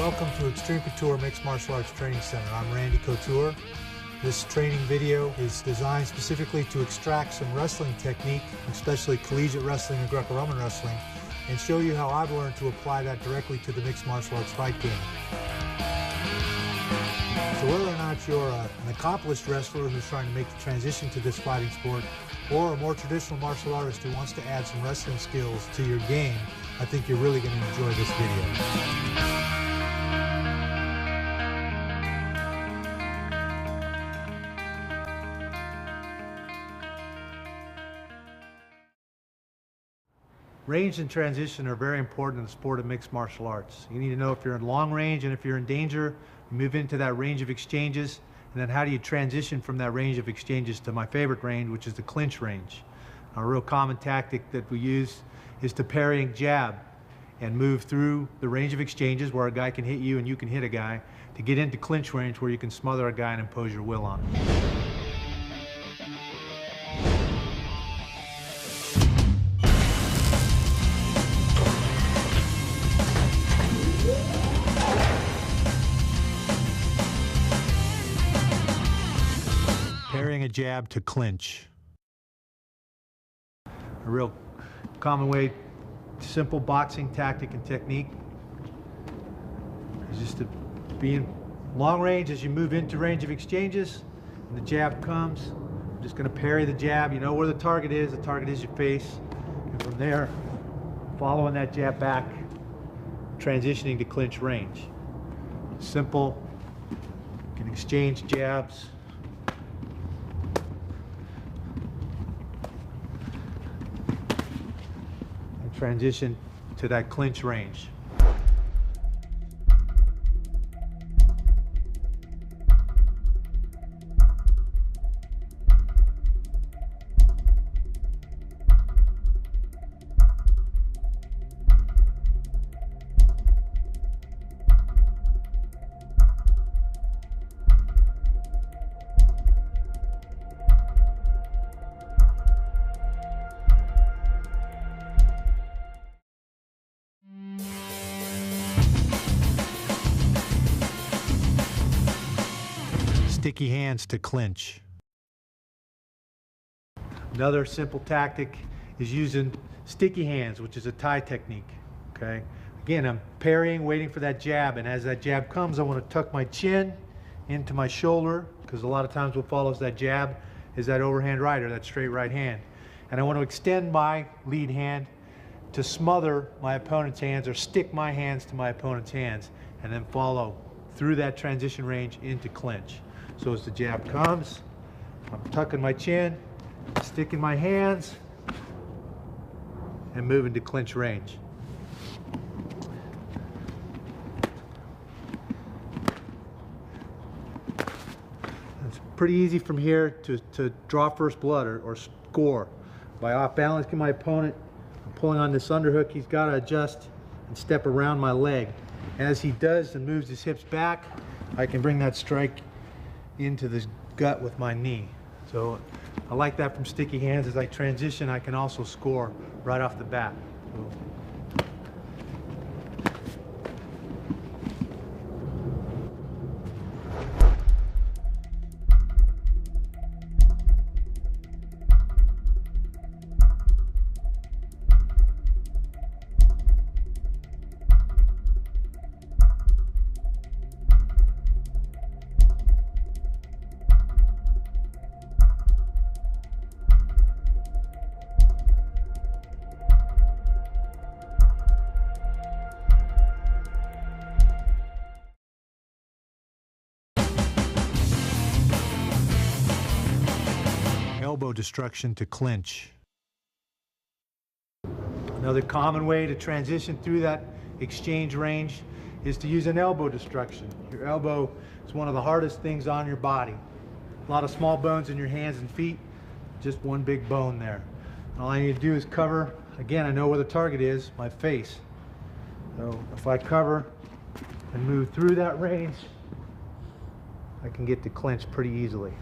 Welcome to Extreme Couture Mixed Martial Arts Training Center. I'm Randy Couture. This training video is designed specifically to extract some wrestling technique, especially collegiate wrestling and Greco-Roman wrestling, and show you how I've learned to apply that directly to the mixed martial arts fight game. So whether or not you're an accomplished wrestler who's trying to make the transition to this fighting sport, or a more traditional martial artist who wants to add some wrestling skills to your game, I think you're really going to enjoy this video. Range and transition are very important in the sport of mixed martial arts. You need to know if you're in long range and if you're in danger, you move into that range of exchanges, and then how do you transition from that range of exchanges to my favorite range, which is the clinch range. A real common tactic that we use is to parrying jab and move through the range of exchanges where a guy can hit you and you can hit a guy to get into clinch range where you can smother a guy and impose your will on him. Parrying a jab to clinch. A real common way, simple boxing tactic and technique is just to be in long range as you move into range of exchanges and the jab comes. I'm just going to parry the jab. You know where the target is your face, and from there following that jab back, transitioning to clinch range. Simple, you can exchange jabs. Transition to that clinch range. Sticky hands to clinch. Another simple tactic is using sticky hands, which is a tie technique. Okay. Again, I'm parrying, waiting for that jab, and as that jab comes, I want to tuck my chin into my shoulder, because a lot of times what follows that jab is that overhand right, or that straight right hand. And I want to extend my lead hand to smother my opponent's hands or stick my hands to my opponent's hands, and then follow through that transition range into clinch. So as the jab comes, I'm tucking my chin, sticking my hands, and moving to clinch range. It's pretty easy from here to draw first blood or score. By off balancing my opponent, I'm pulling on this underhook, he's got to adjust and step around my leg. As he does and moves his hips back, I can bring that strike into the gut with my knee. So I like that from sticky hands. As I transition, I can also score right off the bat. Elbow destruction to clinch. Another common way to transition through that exchange range is to use an elbow destruction. Your elbow is one of the hardest things on your body. A lot of small bones in your hands and feet, just one big bone there. All I need to do is cover, again, I know where the target is, my face. So if I cover and move through that range, I can get to clinch pretty easily.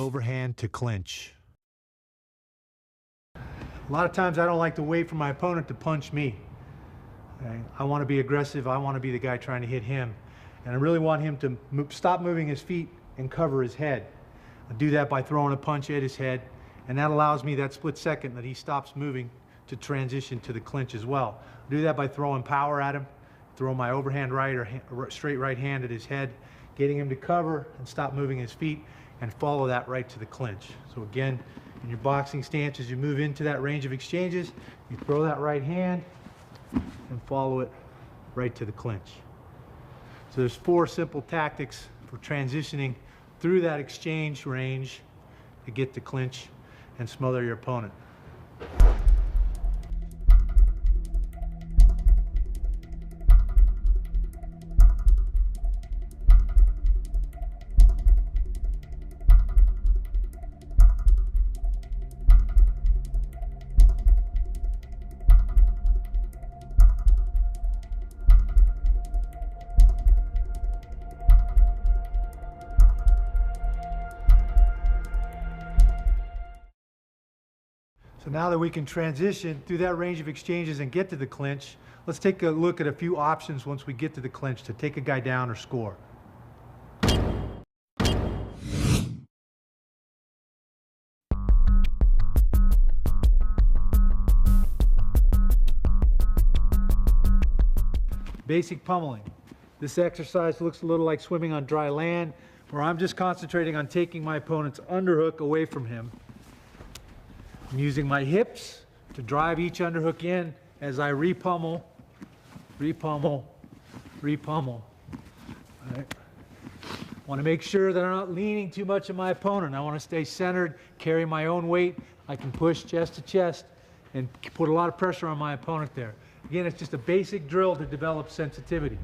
overhand to clinch. A lot of times I don't like to wait for my opponent to punch me. Okay? I want to be aggressive. I want to be the guy trying to hit him. And I really want him to stop moving his feet and cover his head. I do that by throwing a punch at his head, and that allows me that split second that he stops moving to transition to the clinch as well. I do that by throwing power at him, throw my overhand right or straight right hand at his head, getting him to cover and stop moving his feet, and follow that right to the clinch. So again, in your boxing stance, as you move into that range of exchanges, you throw that right hand and follow it right to the clinch. So there's 4 simple tactics for transitioning through that exchange range to get to clinch and smother your opponent. So now that we can transition through that range of exchanges and get to the clinch, let's take a look at a few options once we get to the clinch to take a guy down or score. Basic pummeling. This exercise looks a little like swimming on dry land, where I'm just concentrating on taking my opponent's underhook away from him. I'm using my hips to drive each underhook in as I repummel, repummel, repummel. All right. Want to make sure that I'm not leaning too much on my opponent. I want to stay centered, carry my own weight. I can push chest to chest and put a lot of pressure on my opponent there. Again, it's just a basic drill to develop sensitivity.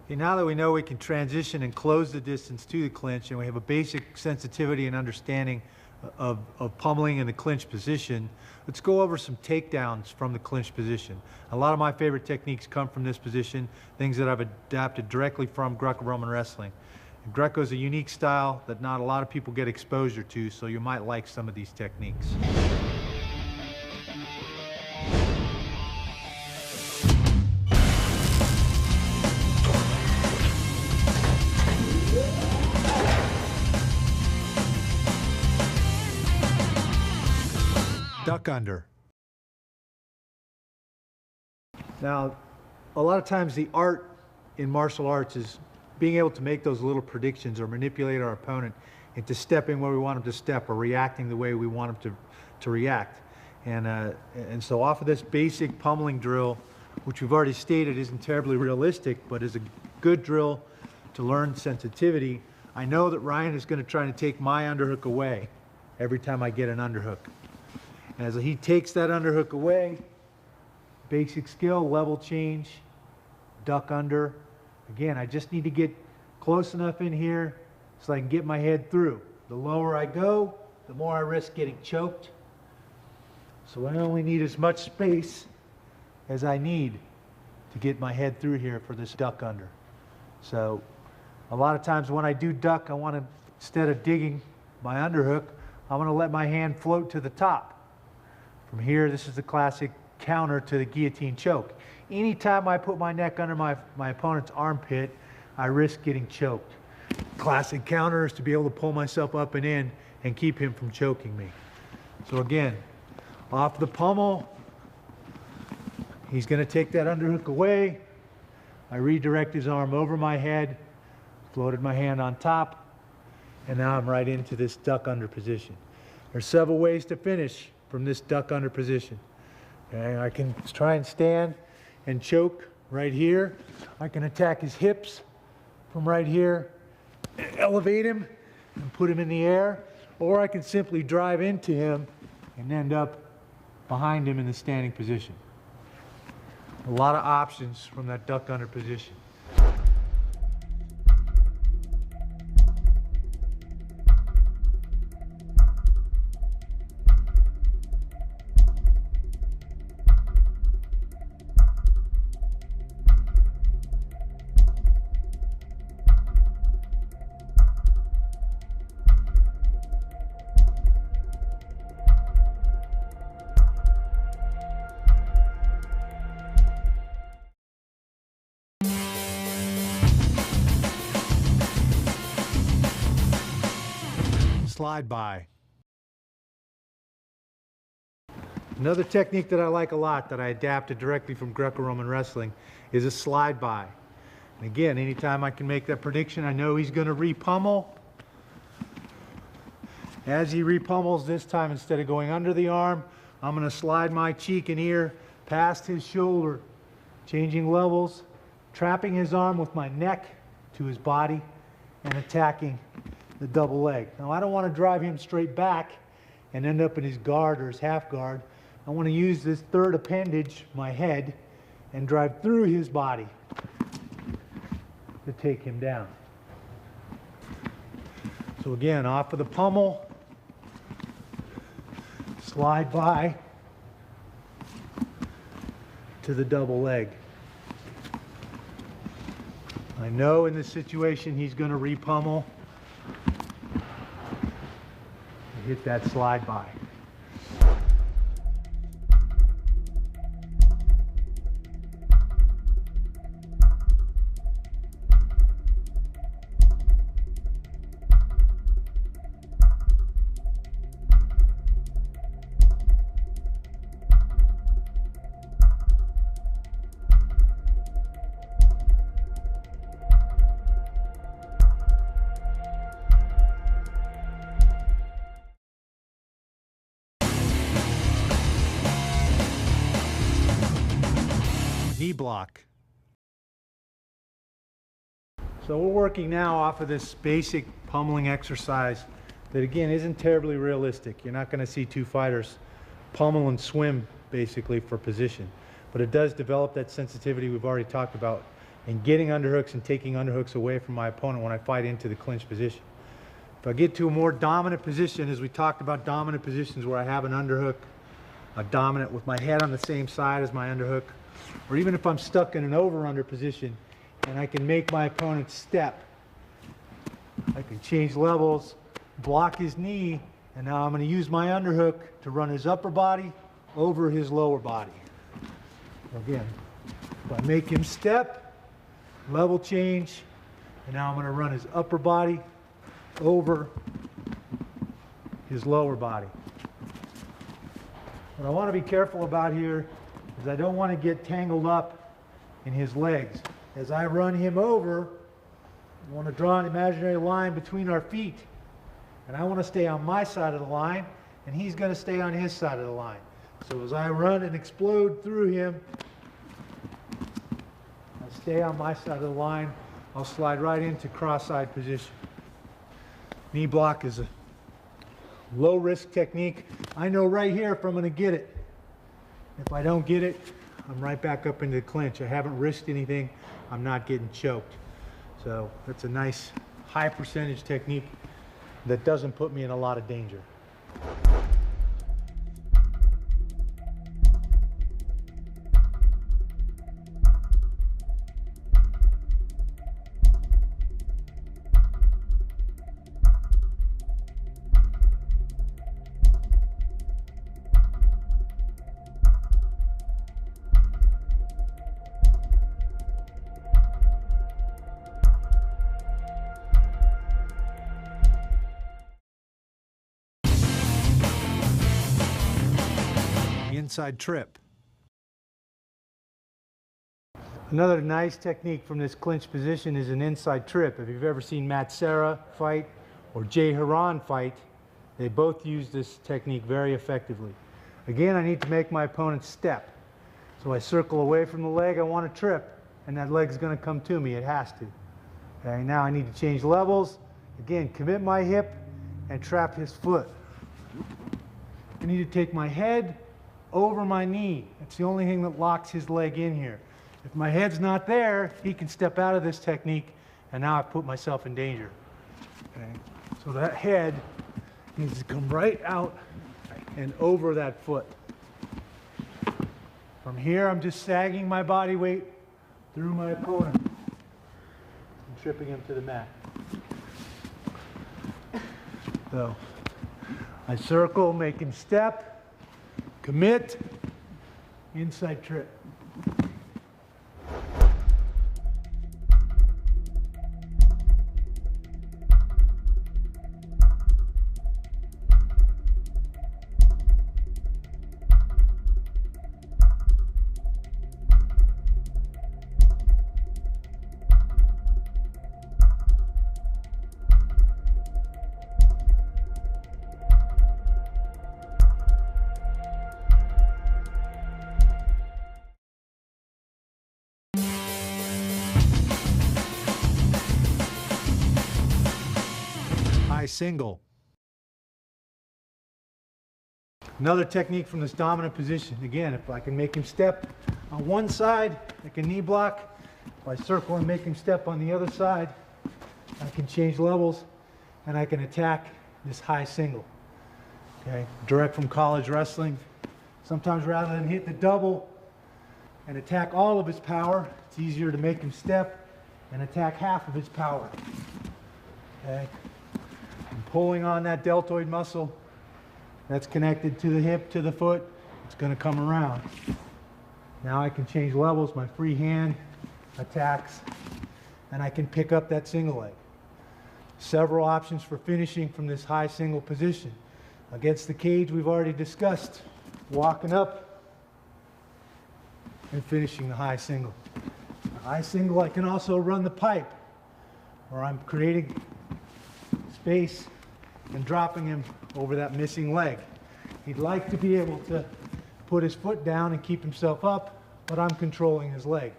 Okay, now that we know we can transition and close the distance to the clinch, and we have a basic sensitivity and understanding of pummeling in the clinch position, let's go over some takedowns from the clinch position. A lot of my favorite techniques come from this position, things that I've adapted directly from Greco-Roman wrestling. And Greco is a unique style that not a lot of people get exposure to, so you might like some of these techniques. Duck under. Now, a lot of times the art in martial arts is being able to make those little predictions or manipulate our opponent into stepping where we want him to step or reacting the way we want him to react. And so off of this basic pummeling drill, which we've already stated isn't terribly realistic, but is a good drill to learn sensitivity, I know that Ryan is going to try to take my underhook away every time I get an underhook. And as he takes that underhook away, basic skill, level change, duck under. Again, I just need to get close enough in here so I can get my head through. The lower I go, the more I risk getting choked. So I only need as much space as I need to get my head through here for this duck under. So a lot of times when I do duck, I want to, instead of digging my underhook, I want to let my hand float to the top. From here, this is the classic counter to the guillotine choke. Anytime I put my neck under my opponent's armpit, I risk getting choked. Classic counter is to be able to pull myself up and in and keep him from choking me. So again, off the pummel, he's going to take that underhook away. I redirect his arm over my head, floated my hand on top, and now I'm right into this duck under position. There's several ways to finish from this duck under position. Okay, I can try and stand and choke right here. I can attack his hips from right here, elevate him and put him in the air, or I can simply drive into him and end up behind him in the standing position. A lot of options from that duck under position. slide by. Another technique that I like a lot that I adapted directly from Greco-Roman wrestling is a slide by. And again, anytime I can make that prediction, I know he's going to re-pummel. As he re-pummels this time, instead of going under the arm, I'm going to slide my cheek and ear past his shoulder, changing levels, trapping his arm with my neck to his body, and attacking the double leg. Now, I don't want to drive him straight back and end up in his guard or his half guard. I want to use this third appendage, my head, and drive through his body to take him down. So again, off of the pummel, slide by to the double leg. I know in this situation he's going to re-pummel. Hit that slide by. Knee block. So we're working now off of this basic pummeling exercise that again isn't terribly realistic. You're not going to see two fighters pummel and swim basically for position, but it does develop that sensitivity we've already talked about in getting underhooks and taking underhooks away from my opponent when I fight into the clinch position. If I get to a more dominant position, as we talked about dominant positions where I have an underhook, a dominant with my head on the same side as my underhook, or even if I'm stuck in an over-under position and I can make my opponent step, I can change levels, block his knee, and now I'm going to use my underhook to run his upper body over his lower body. Again, if I make him step, level change, and now I'm going to run his upper body over his lower body. What I want to be careful about here is I don't want to get tangled up in his legs. As I run him over, I want to draw an imaginary line between our feet. And I want to stay on my side of the line, and he's going to stay on his side of the line. So as I run and explode through him, I stay on my side of the line. I'll slide right into cross-side position. Knee block is a low-risk technique. I know right here if I'm going to get it. If I don't get it, I'm right back up into the clinch. I haven't risked anything. I'm not getting choked. So that's a nice high percentage technique that doesn't put me in a lot of danger. Inside trip. Another nice technique from this clinch position is an inside trip. If you've ever seen Matt Serra fight or Jay Haran fight, they both use this technique very effectively. Again, I need to make my opponent step. So I circle away from the leg I want to trip, and that leg's going to come to me. It has to. Okay, now I need to change levels. Again, commit my hip and trap his foot. I need to take my head over my knee. It's the only thing that locks his leg in here. If my head's not there, he can step out of this technique, and now I've put myself in danger. Okay? So that head needs to come right out and over that foot. From here, I'm just sagging my body weight through my opponent and tripping him to the mat. So I circle, make him step, commit, inside trip. single. Another technique from this dominant position. Again, if I can make him step on one side, like a knee block. If I circle and make him step on the other side, I can change levels and I can attack this high single. Okay, direct from college wrestling. Sometimes rather than hit the double and attack all of his power, it's easier to make him step and attack half of his power. Okay, I'm pulling on that deltoid muscle that's connected to the hip, to the foot. It's going to come around. Now I can change levels. My free hand attacks and I can pick up that single leg. Several options for finishing from this high single position. Against the cage, we've already discussed walking up and finishing the high single. The high single, I can also run the pipe, where I'm creating space and dropping him over that missing leg. He'd like to be able to put his foot down and keep himself up, but I'm controlling his leg.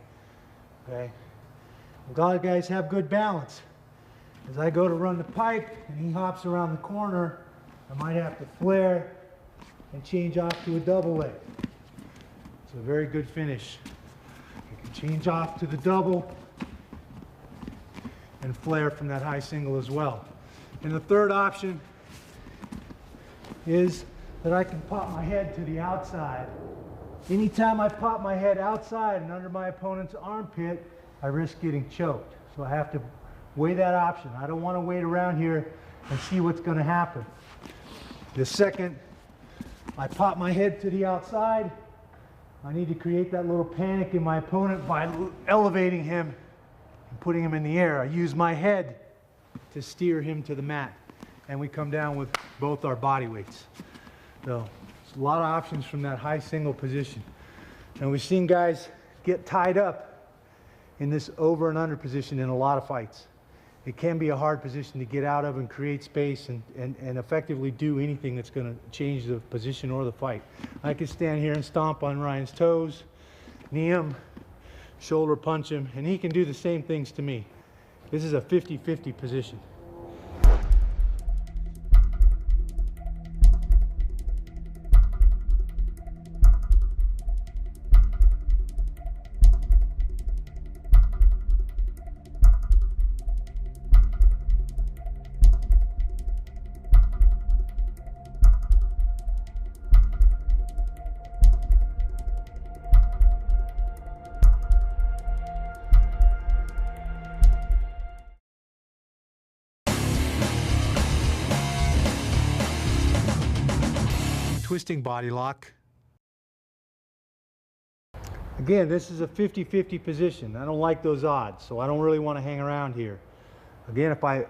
Okay? A lot of guys have good balance. As I go to run the pipe and he hops around the corner, I might have to flare and change off to a double leg. It's a very good finish. You can change off to the double and flare from that high single as well. And the third option is that I can pop my head to the outside. Anytime I pop my head outside and under my opponent's armpit, I risk getting choked. So I have to weigh that option. I don't want to wait around here and see what's going to happen. The second I pop my head to the outside, I need to create that little panic in my opponent by elevating him and putting him in the air. I use my head to steer him to the mat, and we come down with both our body weights. So there's a lot of options from that high single position. And we've seen guys get tied up in this over and under position in a lot of fights. It can be a hard position to get out of and create space and effectively do anything that's going to change the position or the fight. I can stand here and stomp on Ryan's toes, knee him, shoulder punch him, and he can do the same things to me. This is a 50-50 position. Twisting body lock. Again, this is a 50-50 position. I don't like those odds, so I don't really want to hang around here. Again, if I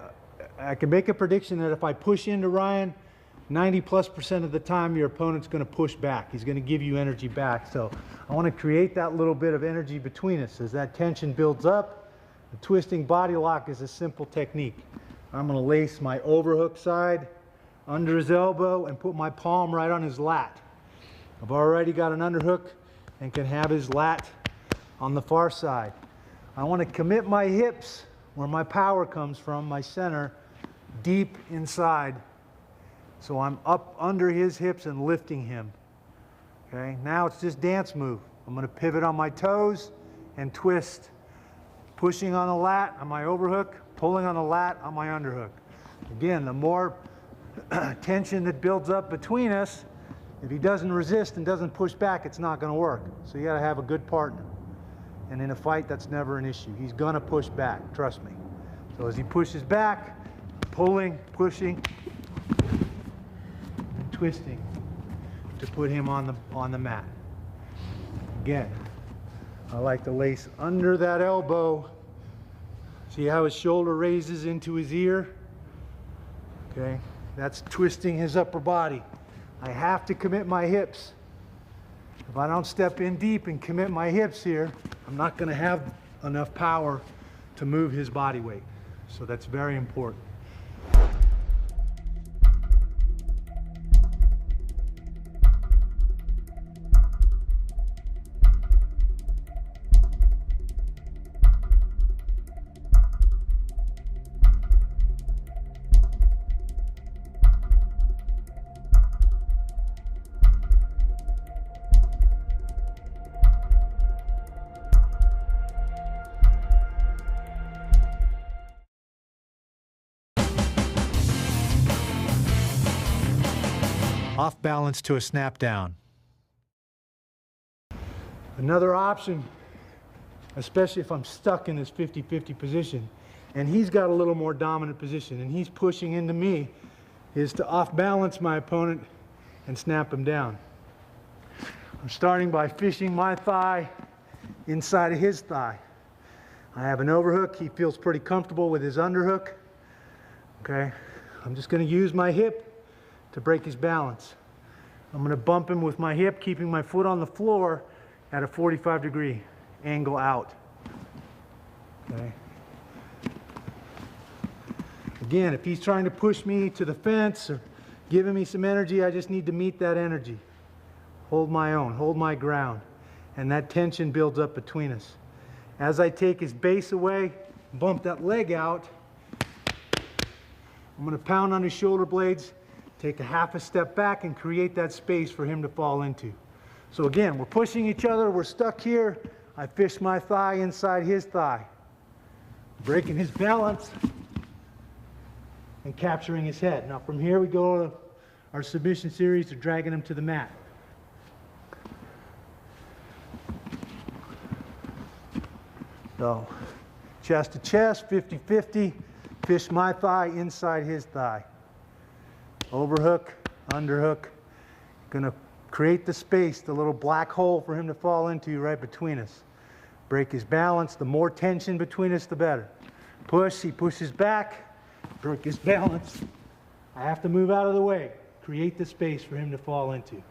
can make a prediction that if I push into Ryan, 90+% of the time your opponent's going to push back. He's going to give you energy back. So I want to create that little bit of energy between us. As that tension builds up, the twisting body lock is a simple technique. I'm going to lace my overhook side under his elbow and put my palm right on his lat. I've already got an underhook and can have his lat on the far side. I want to commit my hips where my power comes from, my center, deep inside. So I'm up under his hips and lifting him. Okay, now it's just dance move. I'm going to pivot on my toes and twist, pushing on the lat on my overhook, pulling on the lat on my underhook. Again, the more tension that builds up between us, if he doesn't resist and doesn't push back, it's not going to work. So you got to have a good partner. And in a fight, that's never an issue. He's going to push back, trust me. So as he pushes back, pulling, pushing, and twisting to put him on the mat. Again, I like to lace under that elbow. See how his shoulder raises into his ear? Okay. That's twisting his upper body. I have to commit my hips. If I don't step in deep and commit my hips here, I'm not going to have enough power to move his body weight. So that's very important. off balance to a snap down. Another option, especially if I'm stuck in this 50-50 position, and he's got a little more dominant position, and he's pushing into me, is to off balance my opponent and snap him down. I'm starting by fishing my thigh inside of his thigh. I have an overhook. He feels pretty comfortable with his underhook. Okay, I'm just going to use my hip to break his balance. I'm going to bump him with my hip, keeping my foot on the floor at a 45-degree angle out. Okay. Again, if he's trying to push me to the fence or giving me some energy, I just need to meet that energy. Hold my own, hold my ground. And that tension builds up between us. As I take his base away, bump that leg out, I'm going to pound on his shoulder blades, take a half a step back and create that space for him to fall into. So again, we're pushing each other, we're stuck here. I fish my thigh inside his thigh, breaking his balance and capturing his head. Now from here we go to our submission series of dragging him to the mat. So chest to chest, 50-50, fish my thigh inside his thigh. Overhook, underhook, gonna create the space, the little black hole for him to fall into right between us. Break his balance, the more tension between us, the better. Push, he pushes back, break his balance. I have to move out of the way, create the space for him to fall into.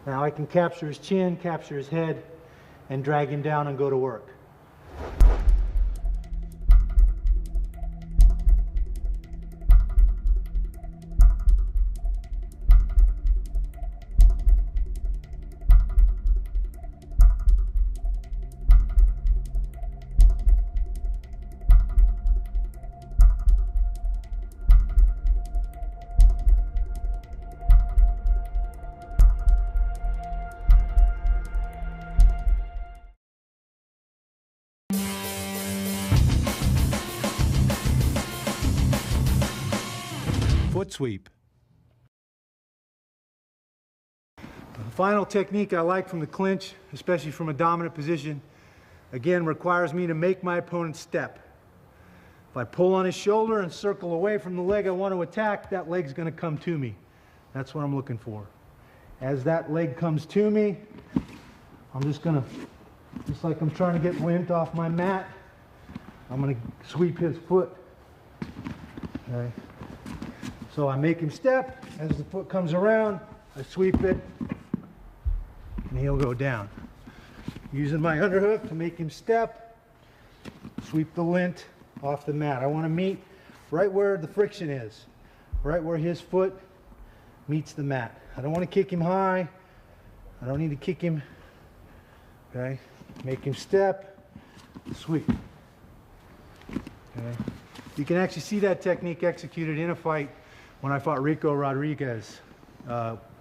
Now I can capture his chin, capture his head, and drag him down and go to work. Foot sweep. The final technique I like from the clinch, especially from a dominant position, again requires me to make my opponent step. If I pull on his shoulder and circle away from the leg I want to attack, that leg's going to come to me. That's what I'm looking for. As that leg comes to me, I'm just like I'm trying to get wind off my mat, I'm going to sweep his foot. Okay. So I make him step, as the foot comes around, I sweep it, and he'll go down. Using my underhook to make him step, sweep the lint off the mat. I want to meet right where the friction is, right where his foot meets the mat. I don't want to kick him high, I don't need to kick him, okay? Make him step, sweep. Okay? You can actually see that technique executed in a fight when I fought Rico Rodriguez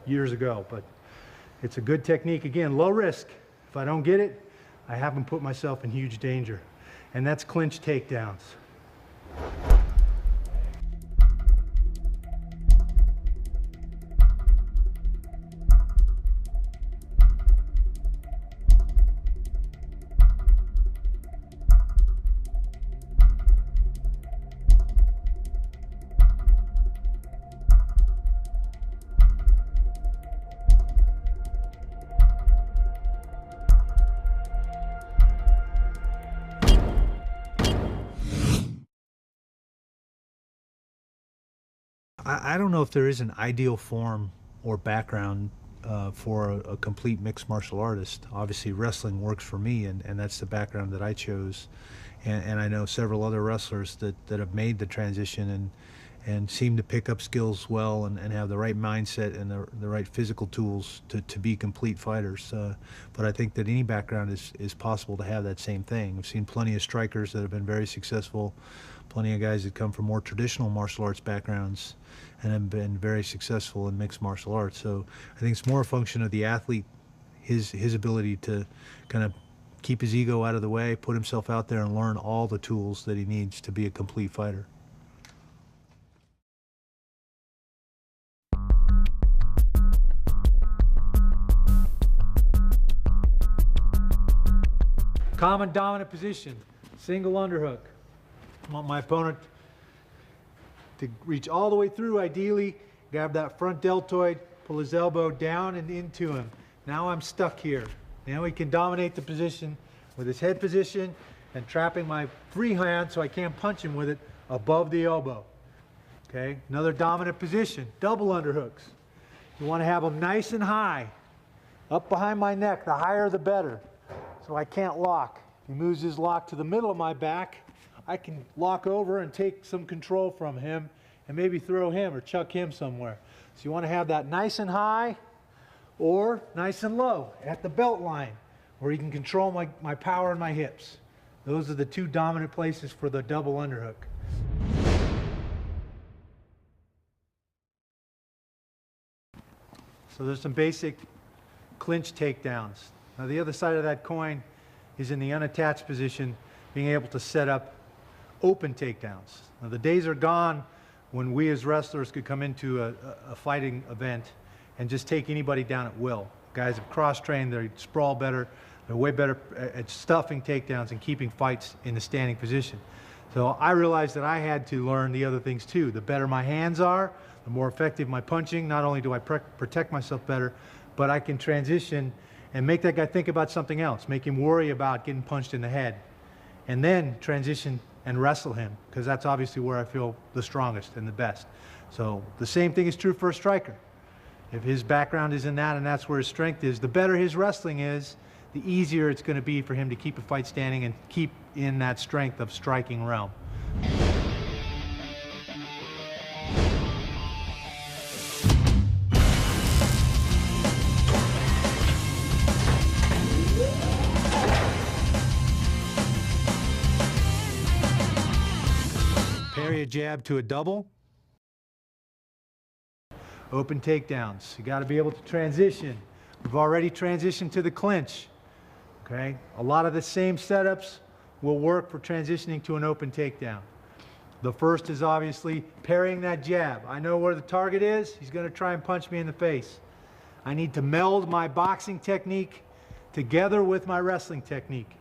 years ago, but it's a good technique. Again, low risk. If I don't get it, I haven't put myself in huge danger. And that's clinch takedowns. I don't know if there is an ideal form or background for a complete mixed martial artist. Obviously wrestling works for me, and that's the background that I chose. And I know several other wrestlers that have made the transition and seem to pick up skills well and have the right mindset and the right physical tools to be complete fighters. But I think that any background is possible to have that same thing. I've seen plenty of strikers that have been very successful, plenty of guys that come from more traditional martial arts backgrounds and have been very successful in mixed martial arts. So I think it's more a function of the athlete, his ability to kind of keep his ego out of the way, put himself out there and learn all the tools that he needs to be a complete fighter. Common dominant position, single underhook. I want my opponent to reach all the way through, ideally, grab that front deltoid, pull his elbow down and into him. Now I'm stuck here. Now he can dominate the position with his head position and trapping my free hand so I can't punch him with it above the elbow. Okay, another dominant position, double underhooks. You want to have them nice and high, up behind my neck. The higher the better, so I can't lock. If he moves his lock to the middle of my back, I can lock over and take some control from him and maybe throw him or chuck him somewhere. So you want to have that nice and high or nice and low at the belt line where you can control my power and my hips. Those are the two dominant places for the double underhook. So there's some basic clinch takedowns. Now the other side of that coin is in the unattached position, being able to set up open takedowns. Now the days are gone when we as wrestlers could come into a fighting event and just take anybody down at will. Guys have cross-trained, they sprawl better, they're way better at stuffing takedowns and keeping fights in the standing position. So I realized that I had to learn the other things too. The better my hands are, the more effective my punching. Not only do I protect myself better, but I can transition and make that guy think about something else, make him worry about getting punched in the head, and then transition and wrestle him, because that's obviously where I feel the strongest and the best. So the same thing is true for a striker. If his background is in that and that's where his strength is, the better his wrestling is, the easier it's going to be for him to keep a fight standing and keep in that strength of striking realm. Parry a jab to a double. Open takedowns. You got to be able to transition. We've already transitioned to the clinch. Okay? A lot of the same setups will work for transitioning to an open takedown. The first is obviously parrying that jab. I know where the target is. He's going to try and punch me in the face. I need to meld my boxing technique together with my wrestling technique.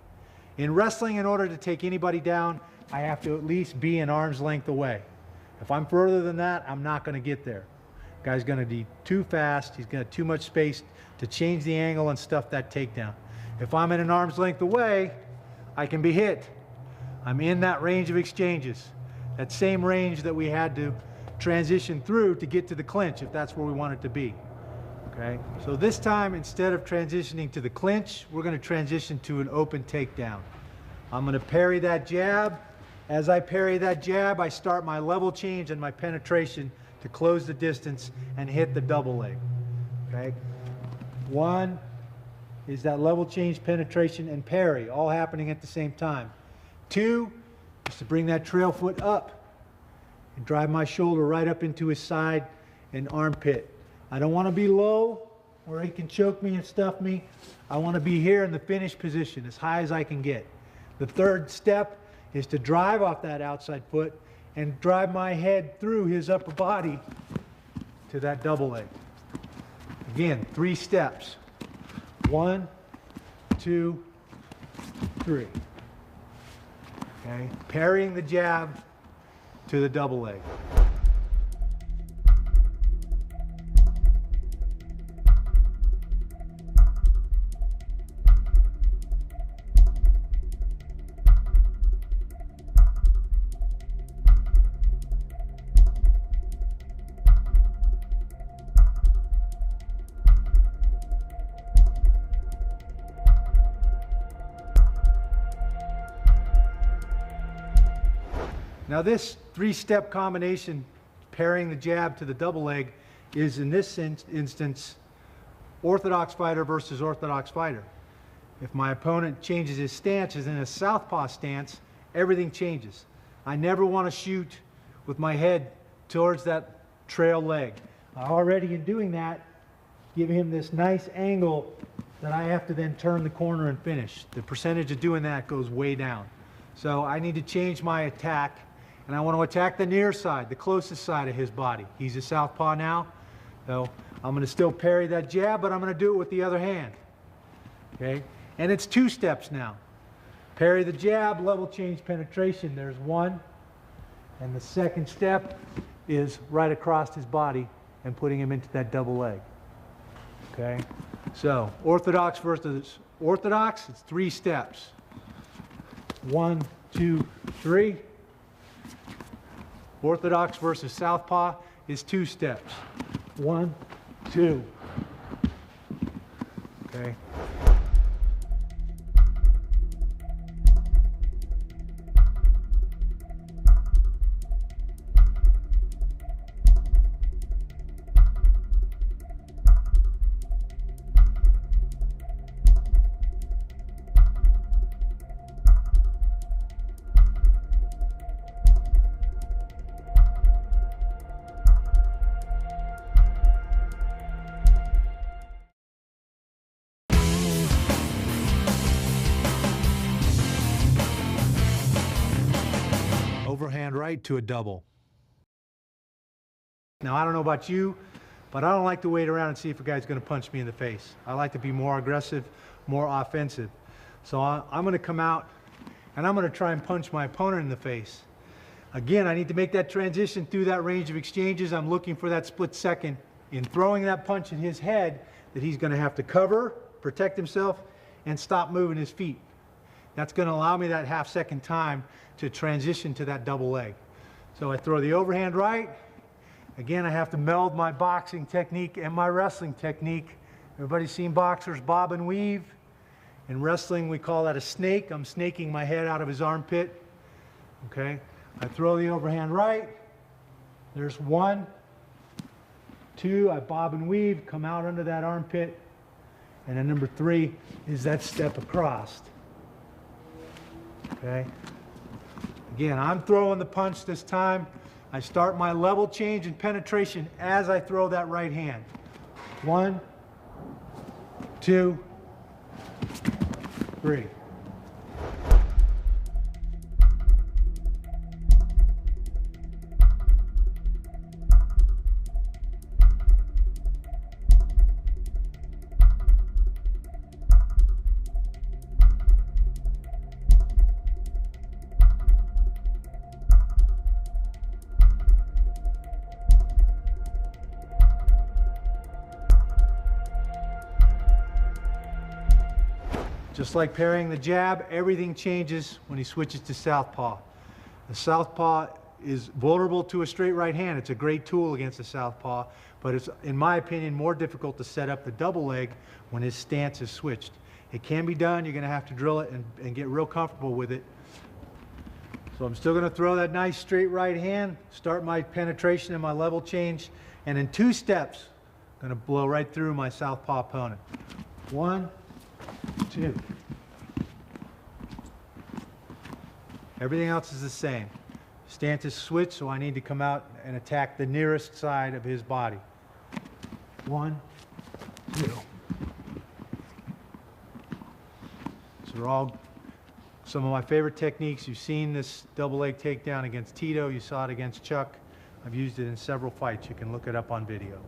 In wrestling, in order to take anybody down, I have to at least be an arm's length away. If I'm further than that, I'm not going to get there. Guy's going to be too fast. He's got too much space to change the angle and stuff that takedown. If I'm in an arm's length away, I can be hit. I'm in that range of exchanges. That same range that we had to transition through to get to the clinch, if that's where we want it to be. Okay? So this time, instead of transitioning to the clinch, we're going to transition to an open takedown. I'm going to parry that jab. As I parry that jab, I start my level change and my penetration to close the distance and hit the double leg. Okay? One is that level change, penetration, and parry, all happening at the same time. Two is to bring that trail foot up and drive my shoulder right up into his side and armpit. I don't want to be low where he can choke me and stuff me. I want to be here in the finish position as high as I can get. The third step is to drive off that outside foot and drive my head through his upper body to that double leg. Again, 3 steps. 1, 2, 3. Okay, parrying the jab to the double leg. Now this 3-step combination, parrying the jab to the double leg, is in this instance, orthodox fighter versus orthodox fighter. If my opponent changes his stance, is in a southpaw stance, everything changes. I never want to shoot with my head towards that trail leg. I already, in doing that, give him this nice angle that I have to then turn the corner and finish. The percentage of doing that goes way down. So I need to change my attack. And I want to attack the near side, the closest side of his body. He's a southpaw now, so I'm going to still parry that jab, but I'm going to do it with the other hand. Okay? And it's 2 steps now. Parry the jab, level change penetration. There's one. And the second step is right across his body and putting him into that double leg. Okay? So, orthodox versus orthodox, it's 3 steps. 1, 2, 3. Orthodox versus southpaw is 2 steps. 1, 2. Okay? Overhand right to a double. Now, I don't know about you, but I don't like to wait around and see if a guy's going to punch me in the face. I like to be more aggressive, more offensive. So I'm going to come out and I'm going to try and punch my opponent in the face. Again, I need to make that transition through that range of exchanges. I'm looking for that split second in throwing that punch in his head that he's going to have to cover, protect himself, and stop moving his feet. That's going to allow me that half-second time to transition to that double leg. So I throw the overhand right. Again, I have to meld my boxing technique and my wrestling technique. Everybody's seen boxers bob and weave. In wrestling, we call that a snake. I'm snaking my head out of his armpit. Okay? I throw the overhand right. There's 1, 2. I bob and weave, come out under that armpit. And then number 3 is that step across. Okay? Again, I'm throwing the punch this time. I start my level change and penetration as I throw that right hand. 1, 2, 3. Just like parrying the jab, everything changes when he switches to southpaw. The southpaw is vulnerable to a straight right hand. It's a great tool against the southpaw, but it's, in my opinion, more difficult to set up the double leg when his stance is switched. It can be done. You're going to have to drill it and get real comfortable with it. So I'm still going to throw that nice straight right hand, start my penetration and my level change, and in 2 steps, I'm going to blow right through my southpaw opponent. 1, 2. Everything else is the same. Stance is switched, so I need to come out and attack the nearest side of his body. 1, 2. So they're all some of my favorite techniques. You've seen this double leg takedown against Tito. You saw it against Chuck. I've used it in several fights. You can look it up on video.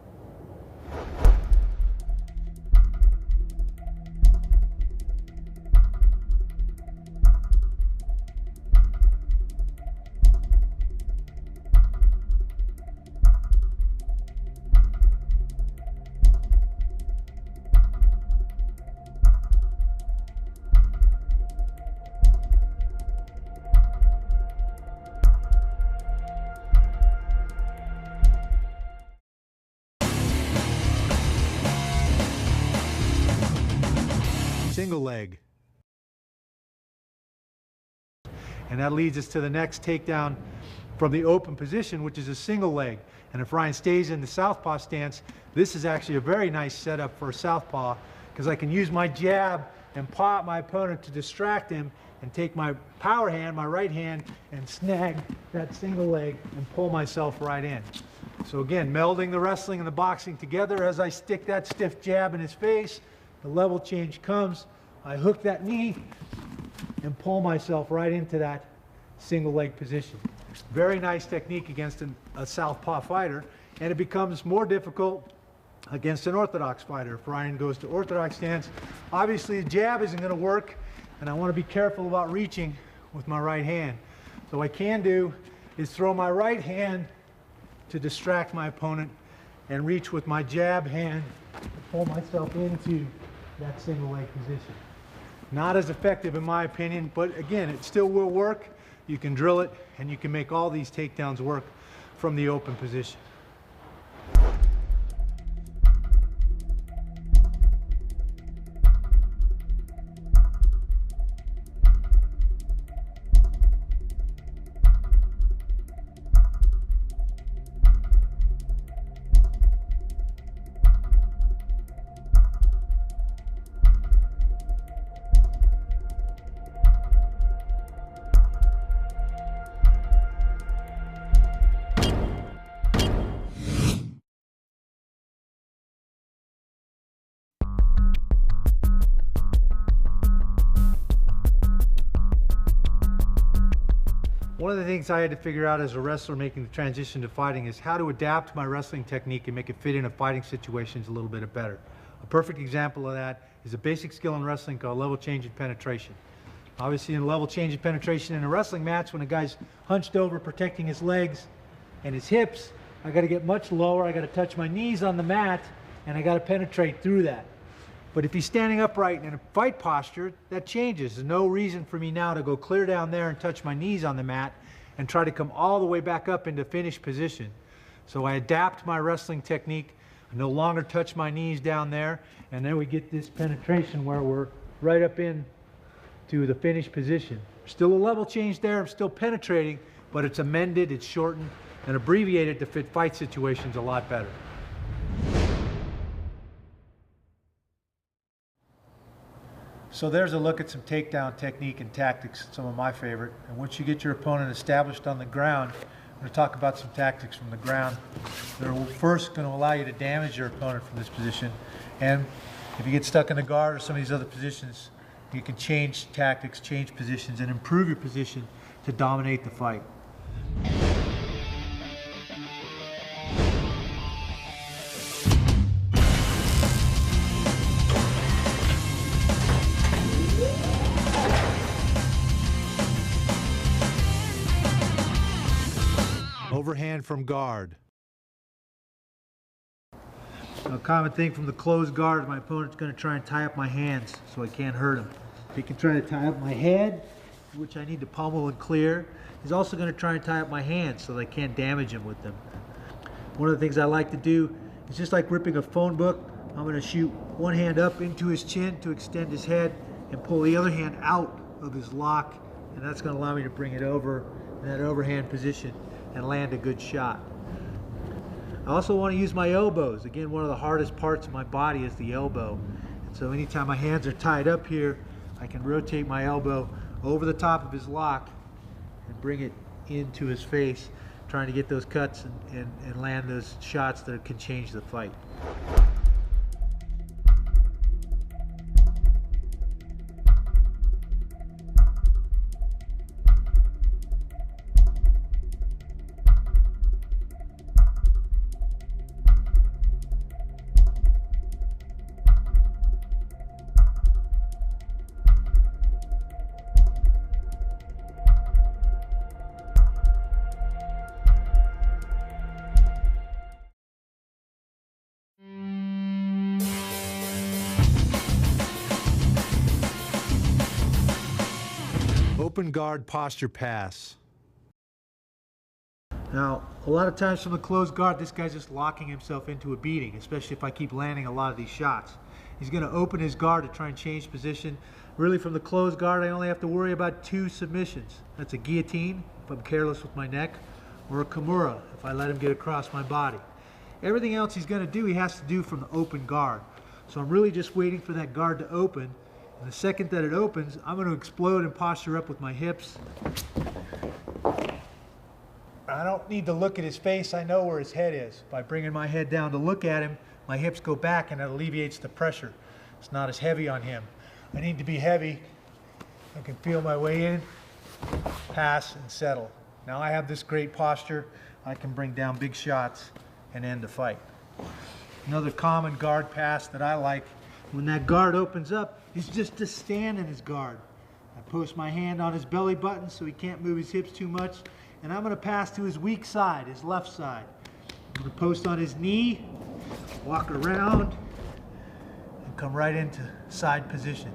Single leg. And that leads us to the next takedown from the open position, which is a single leg. And if Ryan stays in the southpaw stance, this is actually a very nice setup for a southpaw, because I can use my jab and paw at my opponent to distract him and take my power hand, my right hand, and snag that single leg and pull myself right in. So again, melding the wrestling and the boxing together. As I stick that stiff jab in his face, the level change comes, I hook that knee and pull myself right into that single leg position. Very nice technique against a southpaw fighter, and it becomes more difficult against an orthodox fighter. If Ryan goes to orthodox stance, obviously the jab isn't going to work and I want to be careful about reaching with my right hand. So what I can do is throw my right hand to distract my opponent and reach with my jab hand to pull myself into that single leg position. Not as effective in my opinion, but again, it still will work. You can drill it and you can make all these takedowns work from the open position. One of the things I had to figure out as a wrestler making the transition to fighting is how to adapt my wrestling technique and make it fit into fighting situations a little bit better. A perfect example of that is a basic skill in wrestling called level change and penetration. Obviously in level change and penetration in a wrestling match, when a guy's hunched over protecting his legs and his hips, I got to get much lower, I got to touch my knees on the mat, and I got to penetrate through that. But if he's standing upright in a fight posture, that changes. There's no reason for me now to go clear down there and touch my knees on the mat and try to come all the way back up into finished position. So I adapt my wrestling technique. I no longer touch my knees down there, and then we get this penetration where we're right up in to the finished position. Still a level change there, I'm still penetrating, but it's amended, it's shortened, and abbreviated to fit fight situations a lot better. So there's a look at some takedown technique and tactics, some of my favorite. And once you get your opponent established on the ground, I'm going to talk about some tactics from the ground that are first going to allow you to damage your opponent from this position. And if you get stuck in the guard or some of these other positions, you can change tactics, change positions, and improve your position to dominate the fight. Overhand from guard. A common thing from the closed guard, my opponent's going to try and tie up my hands so I can't hurt him. He can try to tie up my head, which I need to pummel and clear. He's also going to try and tie up my hands so that I can't damage him with them. One of the things I like to do is just like ripping a phone book, I'm going to shoot one hand up into his chin to extend his head and pull the other hand out of his lock, and that's going to allow me to bring it over in that overhand position and land a good shot. I also want to use my elbows. Again, one of the hardest parts of my body is the elbow. And so anytime my hands are tied up here, I can rotate my elbow over the top of his lock and bring it into his face, trying to get those cuts and land those shots that can change the fight. Open guard posture pass. Now, a lot of times from the closed guard, this guy's just locking himself into a beating, especially if I keep landing a lot of these shots. He's going to open his guard to try and change position. Really, from the closed guard, I only have to worry about two submissions. That's a guillotine, if I'm careless with my neck, or a kimura, if I let him get across my body. Everything else he's going to do, he has to do from the open guard. So I'm really just waiting for that guard to open. And the second that it opens, I'm going to explode and posture up with my hips. I don't need to look at his face. I know where his head is. By bringing my head down to look at him, my hips go back and it alleviates the pressure. It's not as heavy on him. I need to be heavy. I can feel my way in, pass, and settle. Now I have this great posture. I can bring down big shots and end the fight. Another common guard pass that I like, when that guard opens up, is just to stand in his guard. I post my hand on his belly button so he can't move his hips too much. And I'm going to pass to his weak side, his left side. I'm going to post on his knee, walk around, and come right into side position.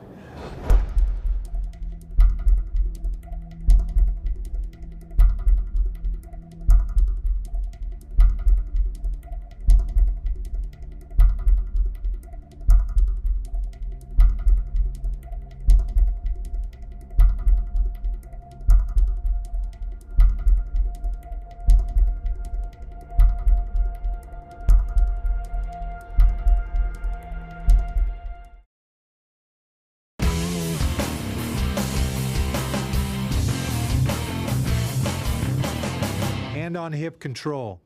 Hand on hip control.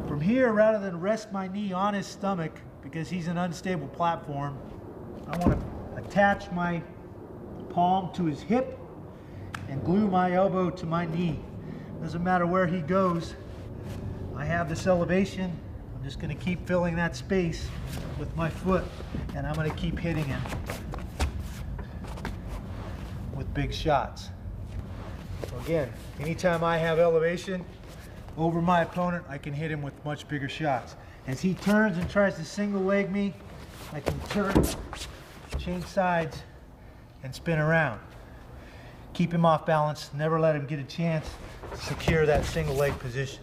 From here, rather than rest my knee on his stomach, because he's an unstable platform, I want to attach my palm to his hip and glue my elbow to my knee. Doesn't matter where he goes. I have this elevation. I'm just going to keep filling that space with my foot, and I'm going to keep hitting him with big shots. So again, anytime I have elevation over my opponent, I can hit him with much bigger shots. As he turns and tries to single leg me, I can turn, change sides, and spin around. Keep him off balance, never let him get a chance to secure that single leg position.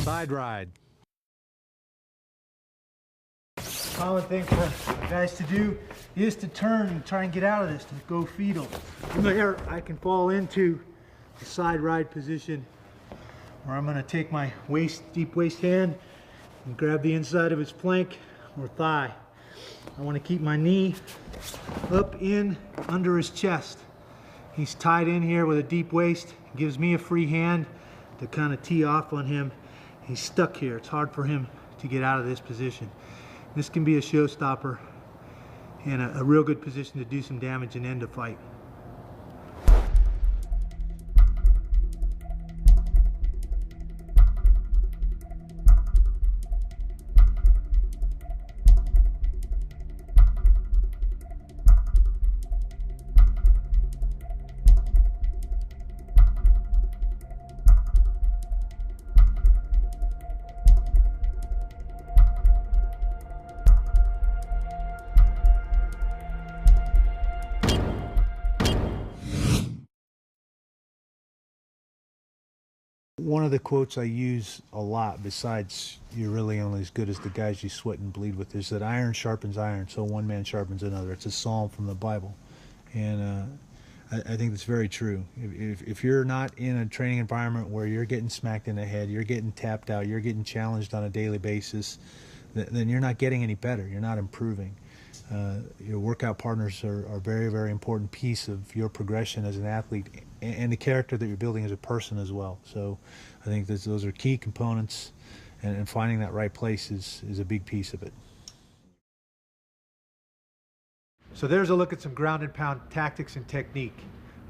Side ride. Common thing for guys to do is to turn and try and get out of this, to go fetal. From there, I can fall into the side ride position, where I'm going to take my deep waist hand and grab the inside of his flank or thigh. I want to keep my knee up in under his chest. He's tied in here with a deep waist. It gives me a free hand to kind of tee off on him. He's stuck here. It's hard for him to get out of this position. This can be a showstopper and a real good position to do some damage and end a fight. One of the quotes I use a lot, besides "you're really only as good as the guys you sweat and bleed with," is that iron sharpens iron, so one man sharpens another. It's a psalm from the Bible, and I think that's very true. If you're not in a training environment where you're getting smacked in the head, you're getting tapped out, you're getting challenged on a daily basis, then you're not getting any better. You're not improving. Your workout partners are a very, very important piece of your progression as an athlete and the character that you're building as a person as well. So I think those are key components, and finding that right place is a big piece of it. So there's a look at some ground and pound tactics and technique.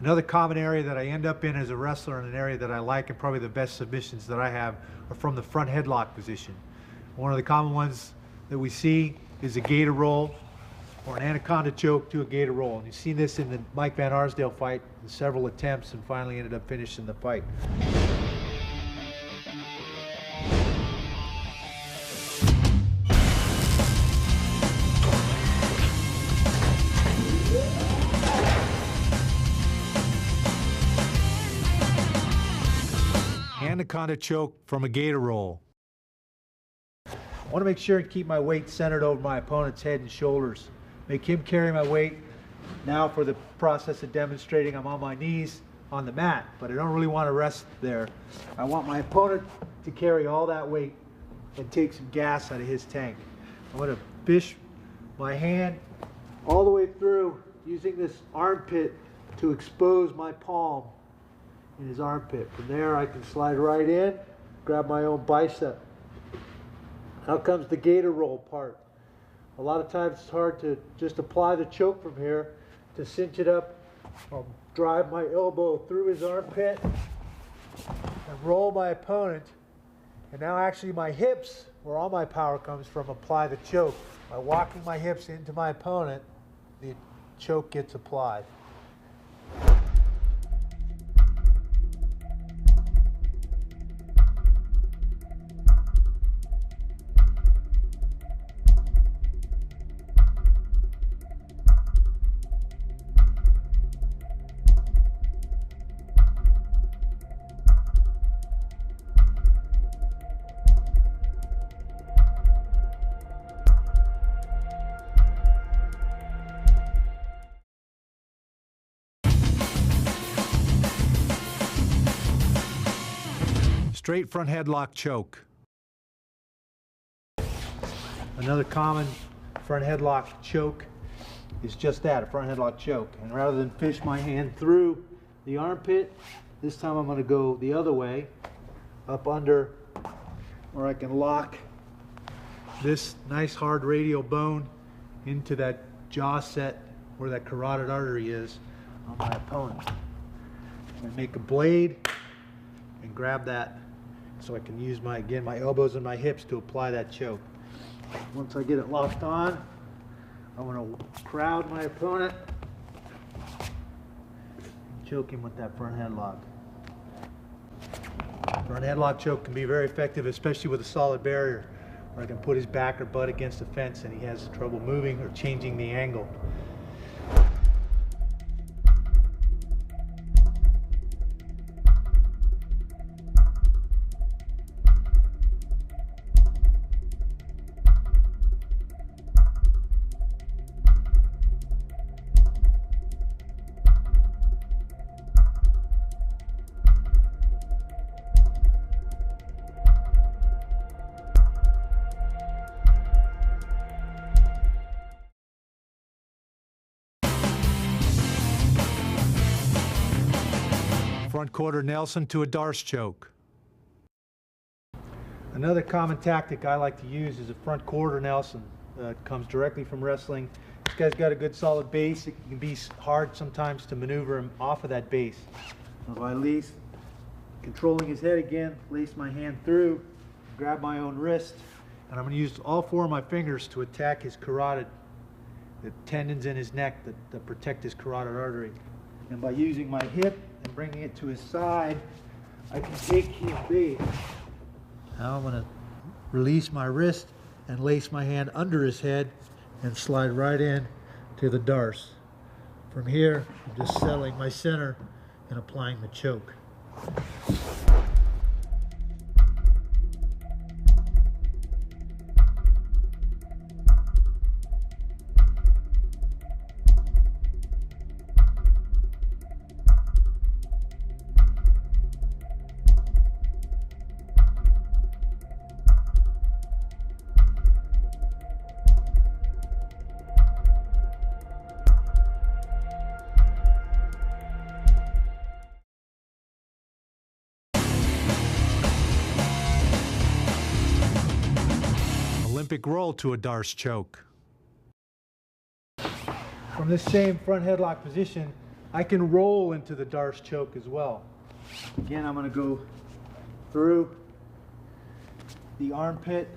Another common area that I end up in as a wrestler, and an area that I like, and probably the best submissions that I have, are from the front headlock position. One of the common ones that we see is a gator roll, or an anaconda choke to a gator roll. And you've seen this in the Mike Van Arsdale fight, in several attempts, and finally ended up finishing the fight. Anaconda choke from a gator roll. I want to make sure and keep my weight centered over my opponent's head and shoulders. Make him carry my weight. Now for the process of demonstrating, I'm on my knees on the mat, but I don't really want to rest there. I want my opponent to carry all that weight and take some gas out of his tank. I'm going to fish my hand all the way through using this armpit to expose my palm in his armpit. From there I can slide right in, grab my own bicep. Now comes the gator roll part. A lot of times it's hard to just apply the choke from here. To cinch it up, I'll drive my elbow through his armpit and roll my opponent. And now actually my hips, where all my power comes from, apply the choke. By walking my hips into my opponent, the choke gets applied. Straight front headlock choke. Another common front headlock choke is just that, a front headlock choke. And rather than fish my hand through the armpit, this time I'm going to go the other way, up under where I can lock this nice hard radial bone into that jaw set where that carotid artery is on my opponent. And make a blade and grab that so I can use my elbows and my hips to apply that choke. Once I get it locked on, I want to crowd my opponent and choke him with that front headlock. Front headlock choke can be very effective, especially with a solid barrier, where I can put his back or butt against the fence and he has trouble moving or changing the angle. Front quarter Nelson to a Darce choke. Another common tactic I like to use is a front quarter Nelson. It comes directly from wrestling. This guy's got a good solid base. It can be hard sometimes to maneuver him off of that base. So I lace, controlling his head again, lace my hand through, grab my own wrist, and I'm going to use all four of my fingers to attack his carotid, the tendons in his neck that protect his carotid artery. And by using my hip and bringing it to his side, I can take his base. Now I'm going to release my wrist and lace my hand under his head and slide right in to the Darce. From here, I'm just settling my center and applying the choke. Olympic roll to a Darce choke. From this same front headlock position, I can roll into the Darce choke as well. Again, I'm going to go through the armpit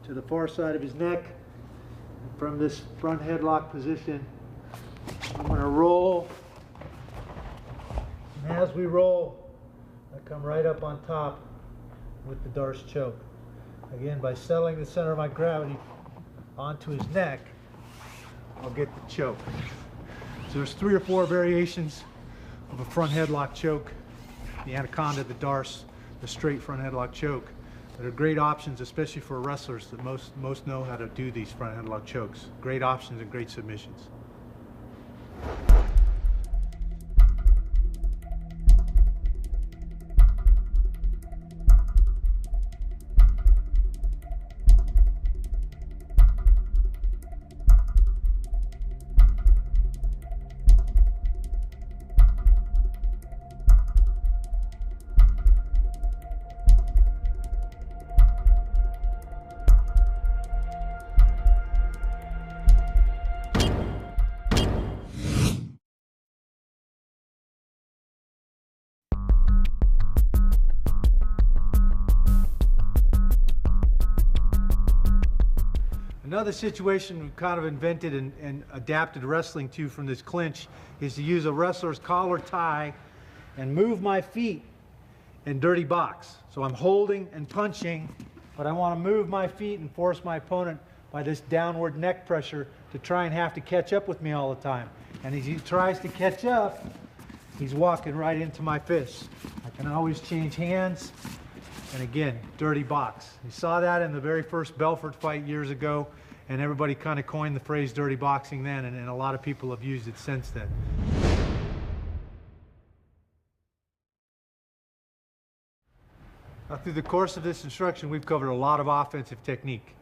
to the far side of his neck. And from this front headlock position, I'm going to roll. And as we roll, I come right up on top with the Darce choke. Again, by settling the center of my gravity onto his neck, I'll get the choke. So there's 3 or 4 variations of a front headlock choke. The anaconda, the Darce, the straight front headlock choke. That are great options, especially for wrestlers that most know how to do these front headlock chokes. Great options and great submissions. Another situation we've kind of invented and adapted wrestling to from this clinch is to use a wrestler's collar tie and move my feet in dirty box. So I'm holding and punching, but I want to move my feet and force my opponent by this downward neck pressure to try and have to catch up with me all the time. And as he tries to catch up, he's walking right into my fist. I can always change hands. And again, dirty box. You saw that in the very first Belfort fight years ago, and everybody kind of coined the phrase dirty boxing then, and a lot of people have used it since then. Now, through the course of this instruction, we've covered a lot of offensive technique.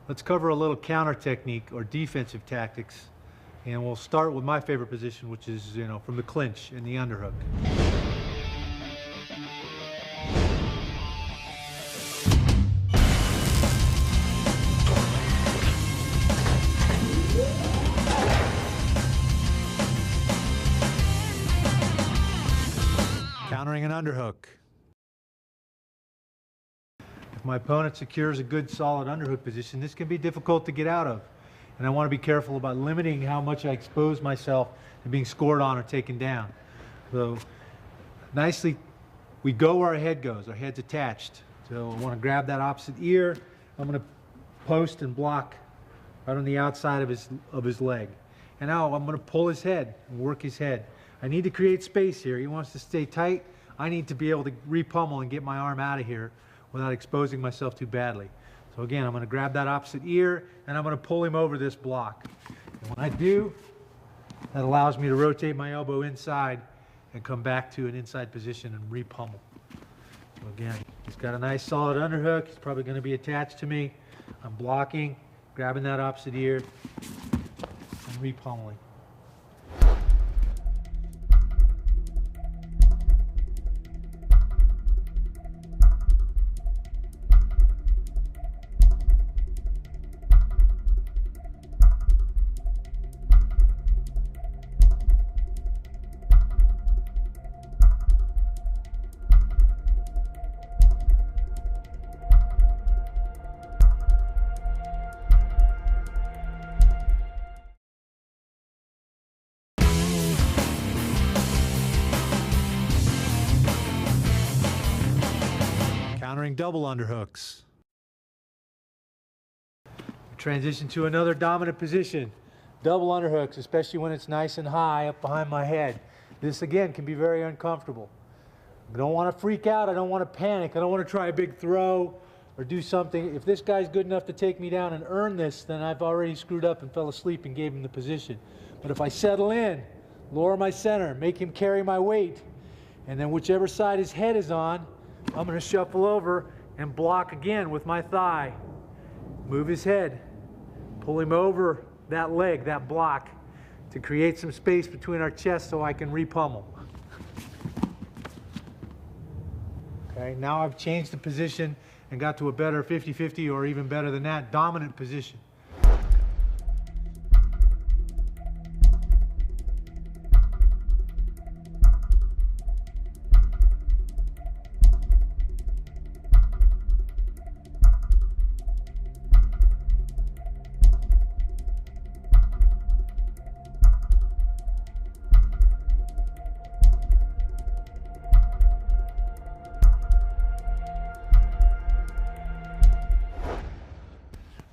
Let's cover a little counter technique or defensive tactics, and we'll start with my favorite position, which is, from the clinch and the underhook. Countering an underhook. If my opponent secures a good solid underhook position, this can be difficult to get out of. And I want to be careful about limiting how much I expose myself to being scored on or taken down. So nicely, we go where our head goes. Our head's attached. So I want to grab that opposite ear. I'm going to post and block right on the outside of his leg. And now I'm going to pull his head and work his head. I need to create space here. He wants to stay tight. I need to be able to re-pummel and get my arm out of here without exposing myself too badly. So again, I'm going to grab that opposite ear and I'm going to pull him over this block. And when I do, that allows me to rotate my elbow inside and come back to an inside position and re-pummel. So again, he's got a nice solid underhook. He's probably going to be attached to me. I'm blocking, grabbing that opposite ear, and re-pummeling. Countering double underhooks. Transition to another dominant position. Double underhooks, especially when it's nice and high up behind my head. This again can be very uncomfortable. I don't want to freak out. I don't want to panic. I don't want to try a big throw or do something. If this guy's good enough to take me down and earn this, then I've already screwed up and fell asleep and gave him the position. But if I settle in, lower my center, make him carry my weight, and then whichever side his head is on, I'm going to shuffle over and block again with my thigh. Move his head. Pull him over that leg, that block, to create some space between our chests so I can re-pummel. Okay, now I've changed the position and got to a better 50-50 or even better than that, dominant position.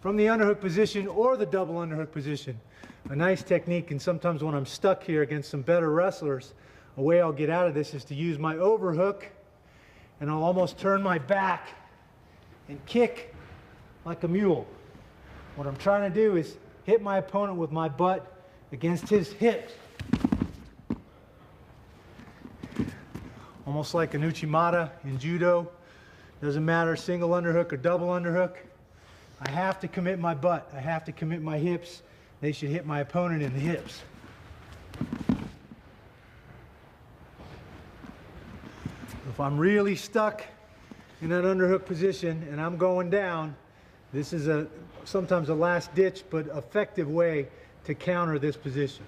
From the underhook position or the double underhook position, a nice technique, and sometimes when I'm stuck here against some better wrestlers, a way I'll get out of this is to use my overhook, and I'll almost turn my back and kick like a mule. What I'm trying to do is hit my opponent with my butt against his hips. Almost like an uchimata in judo. Doesn't matter, single underhook or double underhook. I have to commit my butt. I have to commit my hips. They should hit my opponent in the hips. If I'm really stuck in that underhook position and I'm going down, this is sometimes a last ditch but effective way to counter this position.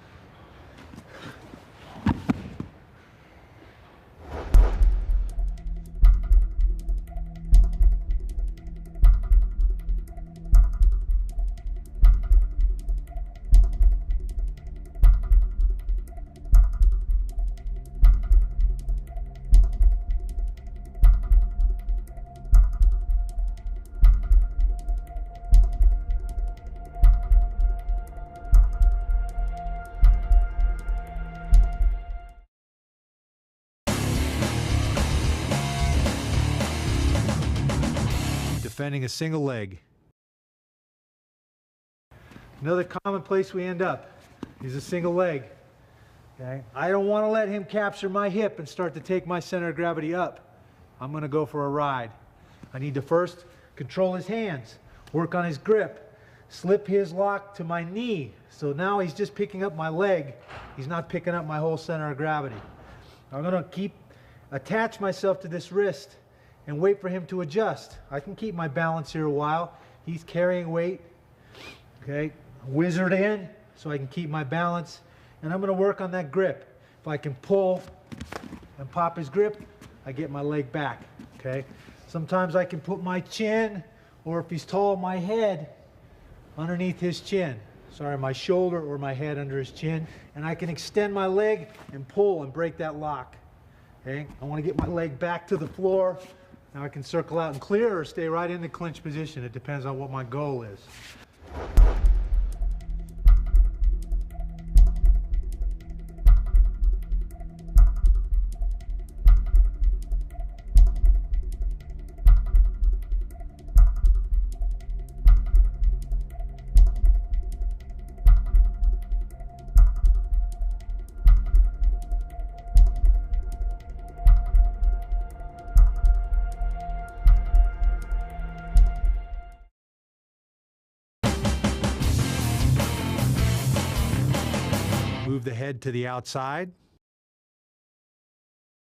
defending a single leg. Another common place we end up is a single leg. Okay? I don't want to let him capture my hip and start to take my center of gravity up. I'm going to go for a ride. I need to first control his hands, work on his grip, slip his lock to my knee. So now he's just picking up my leg. He's not picking up my whole center of gravity. I'm going to attach myself to this wrist and wait for him to adjust. I can keep my balance here a while. He's carrying weight. Okay, wizard in so I can keep my balance. And I'm going to work on that grip. If I can pull and pop his grip, I get my leg back. Okay. Sometimes I can put my chin, or if he's tall, my head underneath his chin. Sorry, my shoulder or my head under his chin. And I can extend my leg and pull and break that lock. Okay. I want to get my leg back to the floor. Now I can circle out and clear or stay right in the clinch position. It depends on what my goal is. Move the head to the outside.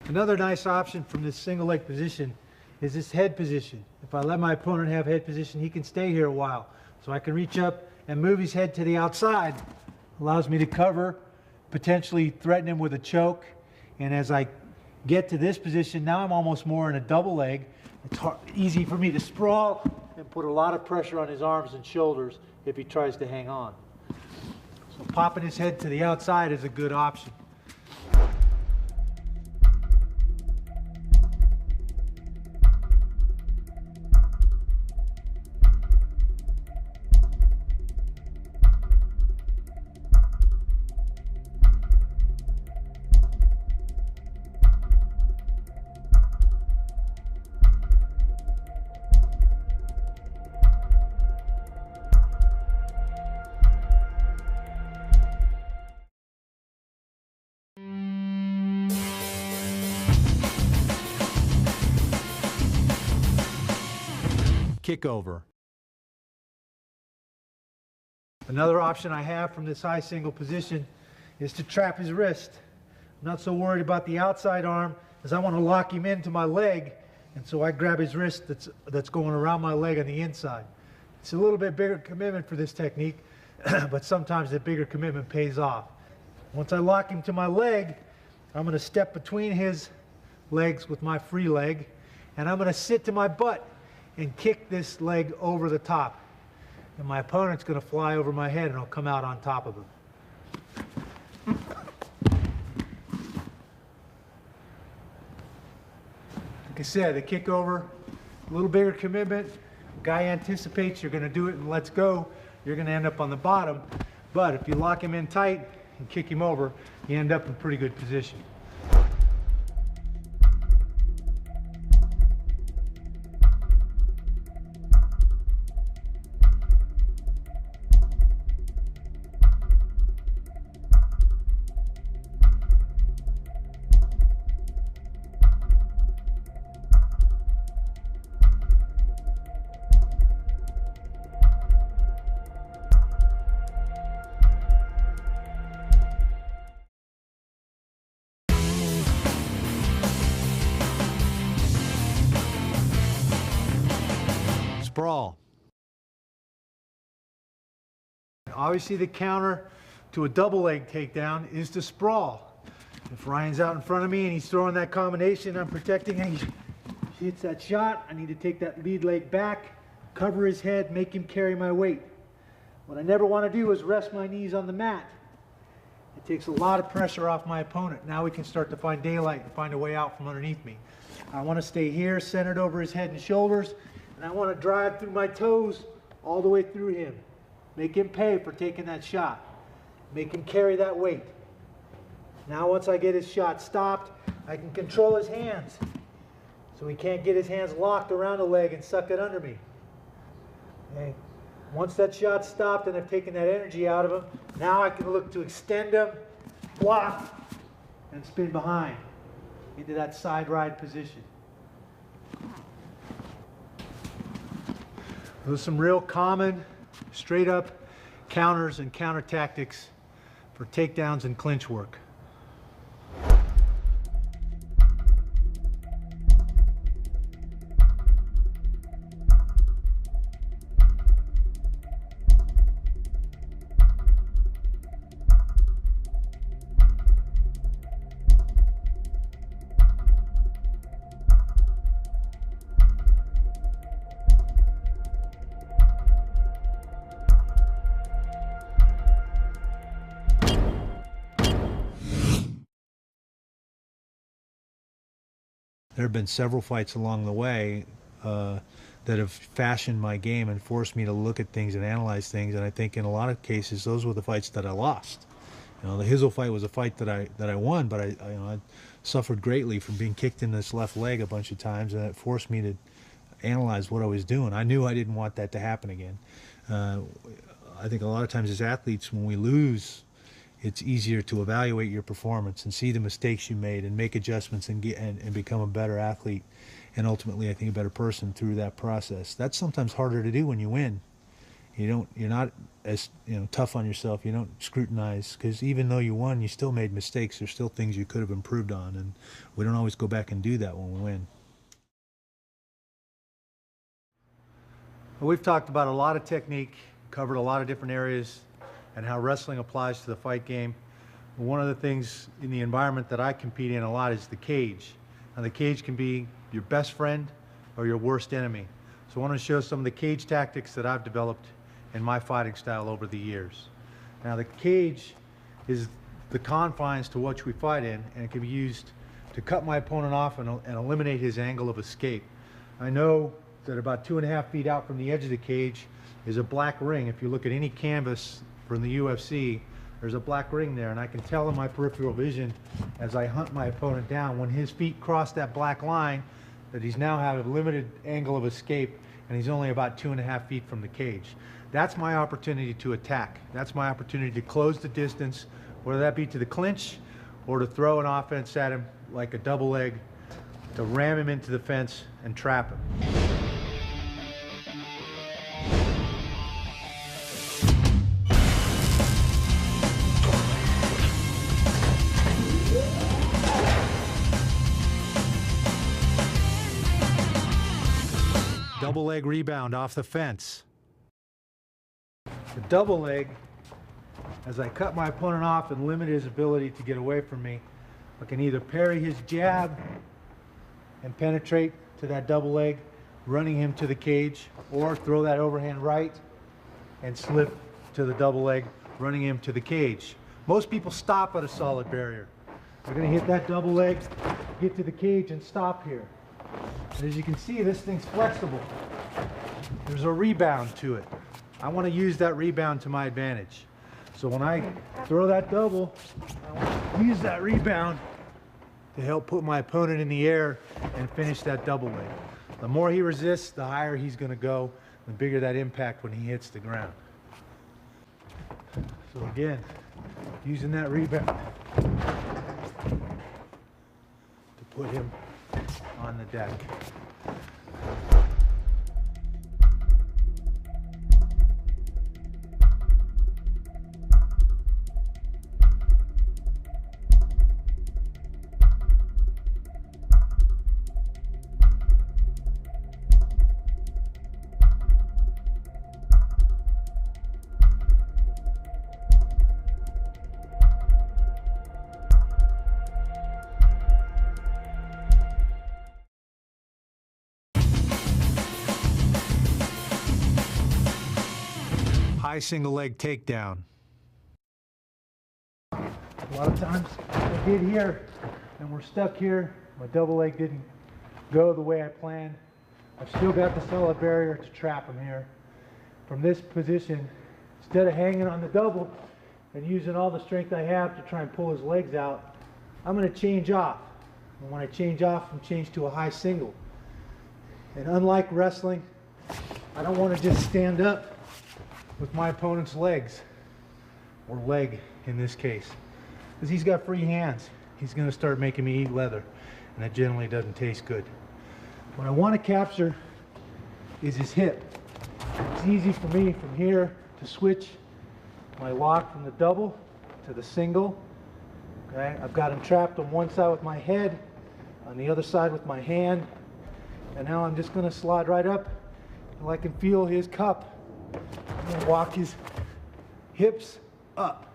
Another nice option from this single leg position is this head position. If I let my opponent have head position, he can stay here a while. So I can reach up and move his head to the outside. Allows me to cover, potentially threaten him with a choke. And as I get to this position, now I'm almost more in a double leg. It's easy for me to sprawl and put a lot of pressure on his arms and shoulders if he tries to hang on. So popping his head to the outside is a good option. Kick over. Another option I have from this high single position is to trap his wrist. I'm not so worried about the outside arm as I want to lock him into my leg, and so I grab his wrist that's going around my leg on the inside. It's a little bit bigger commitment for this technique, but sometimes the bigger commitment pays off. Once I lock him to my leg, I'm going to step between his legs with my free leg, and I'm going to sit to my butt and kick this leg over the top. And my opponent's going to fly over my head and I'll come out on top of him. Like I said, the kick over, a little bigger commitment. Guy anticipates you're going to do it and lets go, you're going to end up on the bottom. But if you lock him in tight and kick him over, you end up in pretty good position. Sprawl. Obviously the counter to a double leg takedown is to sprawl. If Ryan's out in front of me and he's throwing that combination, I'm protecting him. He hits that shot, I need to take that lead leg back, cover his head, make him carry my weight. What I never want to do is rest my knees on the mat. It takes a lot of pressure off my opponent. Now we can start to find daylight and find a way out from underneath me. I want to stay here, centered over his head and shoulders, and I want to drive through my toes all the way through him. Make him pay for taking that shot. Make him carry that weight. Now once I get his shot stopped, I can control his hands so he can't get his hands locked around the leg and suck it under me. Okay. Once that shot's stopped and I've taken that energy out of him, now I can look to extend him, block, and spin behind into that side ride position. Those are some real common, straight up counters and counter tactics for takedowns and clinch work. There have been several fights along the way that have fashioned my game and forced me to look at things and analyze things. And I think in a lot of cases, those were the fights that I lost. You know, the Hizzle fight was a fight that I won, but I suffered greatly from being kicked in this left leg a bunch of times, and it forced me to analyze what I was doing. I knew I didn't want that to happen again. I think a lot of times as athletes, when we lose, it's easier to evaluate your performance and see the mistakes you made and make adjustments and become a better athlete, and ultimately I think a better person through that process. That's sometimes harder to do when you win. You're not as tough on yourself. You don't scrutinize, because even though you won, you still made mistakes. There's still things you could have improved on, and we don't always go back and do that when we win. We've talked about a lot of technique, covered a lot of different areas, and how wrestling applies to the fight game. One of the things in the environment that I compete in a lot is the cage. Now, the cage can be your best friend or your worst enemy. So I want to show some of the cage tactics that I've developed in my fighting style over the years. Now, the cage is the confines to which we fight in, and it can be used to cut my opponent off and eliminate his angle of escape. I know that about 2.5 feet out from the edge of the cage is a black ring. If you look at any canvas from the UFC, there's a black ring there, and I can tell in my peripheral vision as I hunt my opponent down, when his feet cross that black line, that he's now have a limited angle of escape, and he's only about 2.5 feet from the cage. That's my opportunity to attack. That's my opportunity to close the distance, whether that be to the clinch or to throw an offense at him like a double leg, to ram him into the fence and trap him. Double leg rebound off the fence. The double leg, as I cut my opponent off and limit his ability to get away from me, I can either parry his jab and penetrate to that double leg, running him to the cage, or throw that overhand right and slip to the double leg, running him to the cage. Most people stop at a solid barrier. They're going to hit that double leg, get to the cage, and stop here. And as you can see, this thing's flexible. There's a rebound to it. I want to use that rebound to my advantage. So when I throw that double, I want to use that rebound to help put my opponent in the air and finish that double leg. The more he resists, the higher he's going to go, the bigger that impact when he hits the ground. So again, using that rebound to put him on the deck. High single leg takedown. A lot of times I did here and we're stuck here. My double leg didn't go the way I planned. I've still got the solid barrier to trap him here. From this position, instead of hanging on the double and using all the strength I have to try and pull his legs out, I'm going to change off. And when I change off, I'm changed to a high single. And unlike wrestling, I don't want to just stand up with my opponent's legs, or leg in this case, because he's got free hands. He's going to start making me eat leather, and that generally doesn't taste good. What I want to capture is his hip. It's easy for me from here to switch my lock from the double to the single. Okay, I've got him trapped on one side with my head, on the other side with my hand, and now I'm just going to slide right up until I can feel his cup. I'm going to walk his hips up.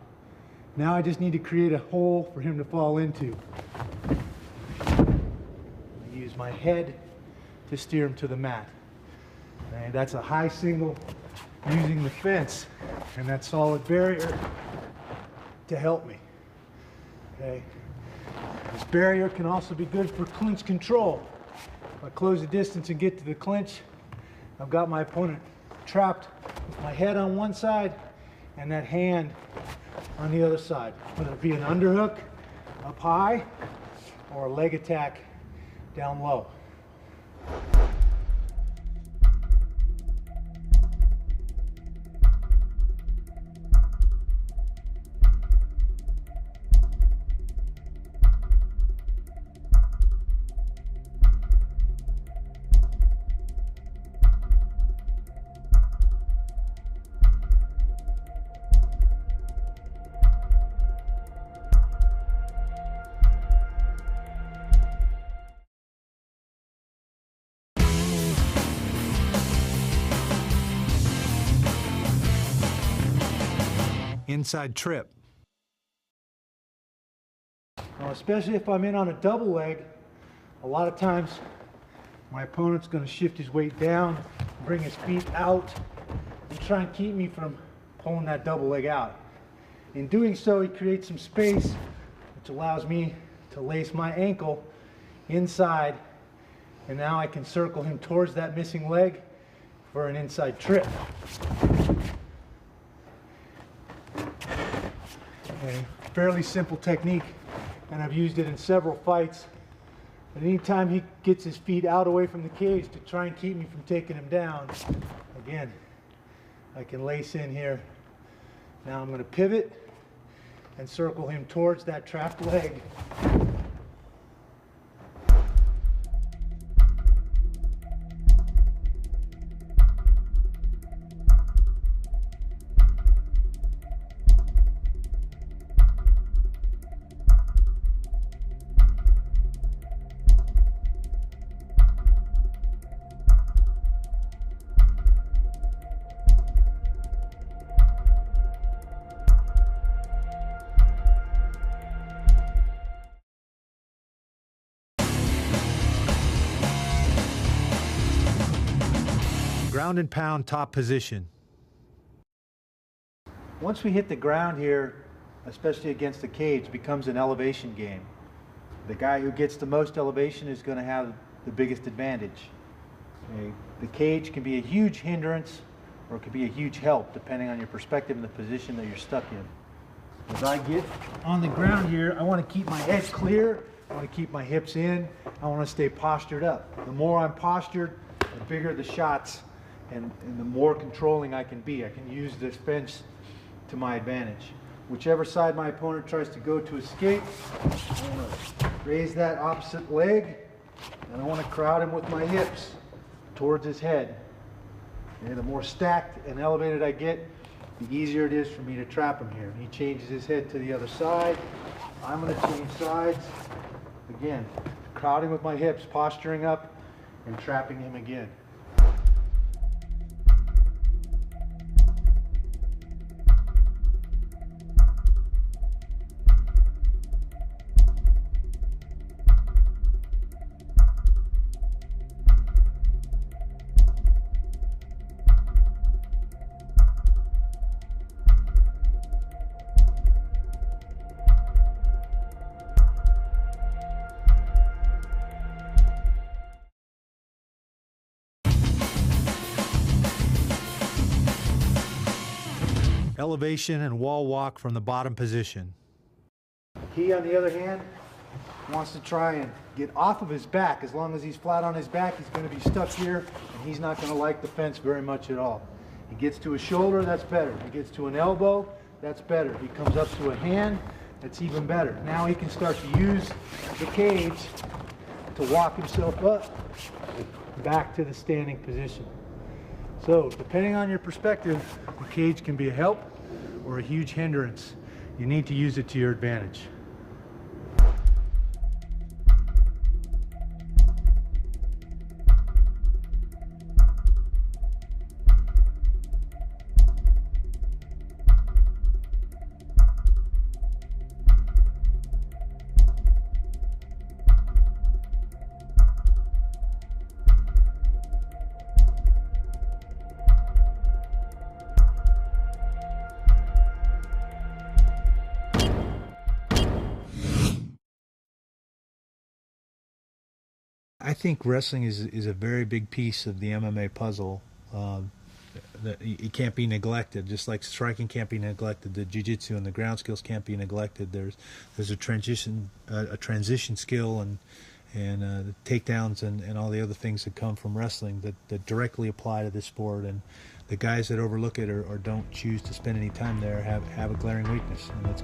Now I just need to create a hole for him to fall into. I use my head to steer him to the mat. Okay, that's a high single using the fence and that solid barrier to help me. Okay. This barrier can also be good for clinch control. If I close the distance and get to the clinch, I've got my opponent trapped with my head on one side and that hand on the other side. Whether it be an underhook up high or a leg attack down low. Inside trip. Now, especially if I'm in on a double leg, a lot of times my opponent's going to shift his weight down, bring his feet out, and try and keep me from pulling that double leg out. In doing so, he creates some space, which allows me to lace my ankle inside, and now I can circle him towards that missing leg for an inside trip. A fairly simple technique, and I've used it in several fights. But anytime he gets his feet out away from the cage to try and keep me from taking him down, again, I can lace in here. Now I'm going to pivot and circle him towards that trapped leg. Ground and pound top position. Once we hit the ground here, especially against the cage, becomes an elevation game. The guy who gets the most elevation is going to have the biggest advantage. Okay? The cage can be a huge hindrance or it can be a huge help depending on your perspective and the position that you're stuck in. As I get on the ground here, I want to keep my head clear, I want to keep my hips in, I want to stay postured up. The more I'm postured, the bigger the shots and the more controlling I can be. I can use this fence to my advantage. Whichever side my opponent tries to go to escape, I want to raise that opposite leg, and I want to crowd him with my hips towards his head. And the more stacked and elevated I get, the easier it is for me to trap him here. He changes his head to the other side. I'm going to change sides. Again, crowding with my hips, posturing up, and trapping him again. Elevation and wall walk from the bottom position. The key, on the other hand, wants to try and get off of his back. As long as he's flat on his back, he's going to be stuck here, and he's not going to like the fence very much at all. He gets to his shoulder, that's better. He gets to an elbow, that's better. He comes up to a hand, that's even better. Now he can start to use the cage to walk himself up back to the standing position. So depending on your perspective, the cage can be a help or a huge hindrance. You need to use it to your advantage. I think wrestling is a very big piece of the MMA puzzle. That it can't be neglected. Just like striking can't be neglected, the jiu-jitsu and the ground skills can't be neglected. There's a transition skill and the takedowns and all the other things that come from wrestling that directly apply to this sport. And the guys that overlook it or don't choose to spend any time there have a glaring weakness. And that's